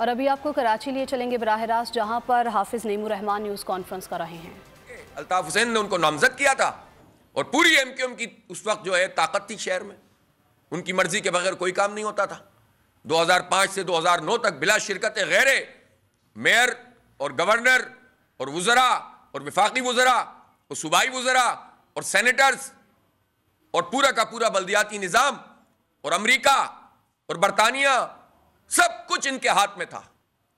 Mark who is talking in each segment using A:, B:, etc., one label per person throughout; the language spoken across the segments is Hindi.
A: और अभी आपको कराची लिए चलेंगे बराह रास्त, जहां पर हाफिज नईमुर रहमान न्यूज़ कॉन्फ्रेंस कर रहे हैं।
B: अल्ताफ हुसैन ने उनको नामजद किया था और पूरी एमक्यूएम की उस वक्त जो है ताकत थी शहर में, उनकी मर्जी के बगैर कोई काम नहीं होता था। 2005 से 2009 तक बिला शिरकत गैरे मेयर और गवर्नर और वुज़रा और विफाकी वुज़रा और सूबाई वुज़रा और सेनेटर्स और पूरा का पूरा बल्दियाती निज़ाम और अमेरिका और बरतानिया सब कुछ इनके हाथ में था।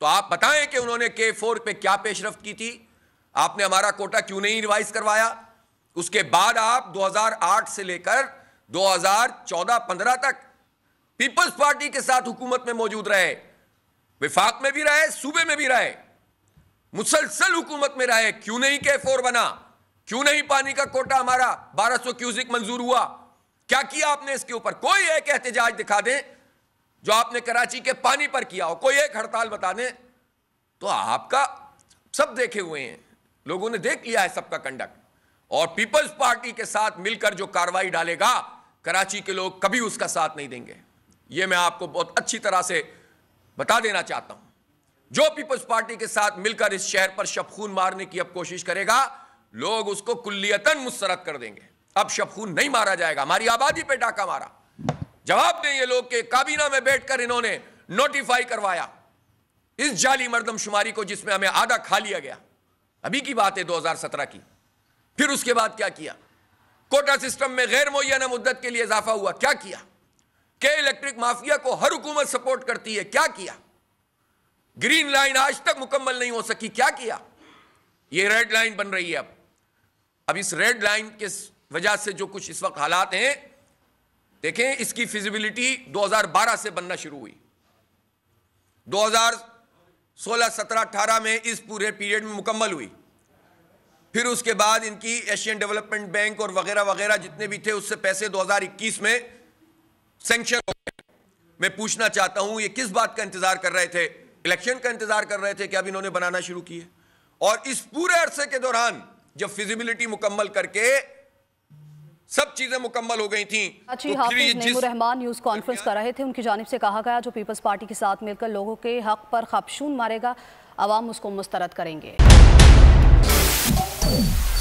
B: तो आप बताएं कि उन्होंने K4 पे क्या पेशरफ्त की थी? आपने हमारा कोटा क्यों नहीं रिवाइज करवाया? उसके बाद आप 2008 से लेकर 2014-15 तक पीपल्स पार्टी के साथ हुकूमत में मौजूद रहे, विफाक में भी रहे, सूबे में भी रहे, मुसलसल हुकूमत में रहे। क्यों नहीं K4 बना? क्यों नहीं पानी का कोटा हमारा 1200 क्यूसिक मंजूर हुआ? क्या किया आपने इसके ऊपर? कोई एक एहतजाज दिखा दें जो आपने कराची के पानी पर किया हो, कोई एक हड़ताल बता दें। तो आपका सब देखे हुए हैं, लोगों ने देख लिया है सबका कंडक्ट। और पीपल्स पार्टी के साथ मिलकर जो कार्रवाई डालेगा, कराची के लोग कभी उसका साथ नहीं देंगे। यह मैं आपको बहुत अच्छी तरह से बता देना चाहता हूं। जो पीपल्स पार्टी के साथ मिलकर इस शहर पर शबखून मारने की अब कोशिश करेगा, लोग उसको कुल्लियतन मुस्तरद कर देंगे। अब शबखून नहीं मारा जाएगा। हमारी आबादी पे डाका मारा, जवाब दें ये लोग के काबीना में बैठकर इन्होंने नोटिफाई करवाया इस जाली मर्दमशुमारी को, जिसमें हमें आधा खा लिया गया। अभी की बात है 2017 की। फिर उसके बाद क्या किया? कोटा सिस्टम में गैर मुअय्यना मुद्दत के लिए इजाफा हुआ, क्या किया? के इलेक्ट्रिक माफिया को हर हुकूमत सपोर्ट करती है, क्या किया? ग्रीन लाइन आज तक मुकम्मल नहीं हो सकी, क्या किया? ये रेड लाइन बन रही है। अब इस रेड लाइन के वजह से जो कुछ इस वक्त हालात हैं, देखें, इसकी फिजिबिलिटी 2012 से बनना शुरू हुई। 2016, 17, 18 में इस पूरे पीरियड में मुकम्मल हुई। फिर उसके बाद इनकी एशियन डेवलपमेंट बैंक और वगैरह वगैरह जितने भी थे, उससे पैसे 2021 में सैंक्शन हो गए। मैं पूछना चाहता हूं, ये किस बात का इंतजार कर रहे थे? इलेक्शन का इंतजार कर रहे थे कि अब इन्होंने बनाना शुरू किए? और इस पूरे अरसे के दौरान जब फिजिबिलिटी मुकम्मल करके सब चीजें मुकम्मल हो गई थी,
A: तो हाफिज नईमुर रहमान न्यूज़ कॉन्फ्रेंस कर रहे थे। उनकी जानिब से कहा गया, जो पीपल्स पार्टी के साथ मिलकर लोगों के हक पर खबशून मारेगा, अवाम उसको मुस्तरद करेंगे।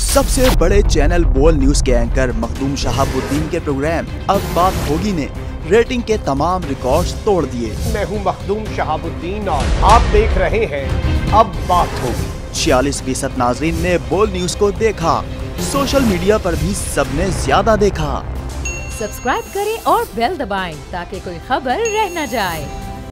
C: सबसे बड़े चैनल बोल न्यूज के एंकर मखदूम शहाबुद्दीन के प्रोग्राम अब बात होगी ने रेटिंग के तमाम रिकॉर्ड्स तोड़ दिए।
D: मैं हूं मखदूम शहाबुद्दीन और आप देख रहे हैं अब बात होगी।
C: 46% नाजरीन ने बोल न्यूज को देखा। सोशल मीडिया पर भी सबने ज्यादा देखा।
E: सब्सक्राइब करें और बेल दबाएं ताकि कोई खबर रह न जाए।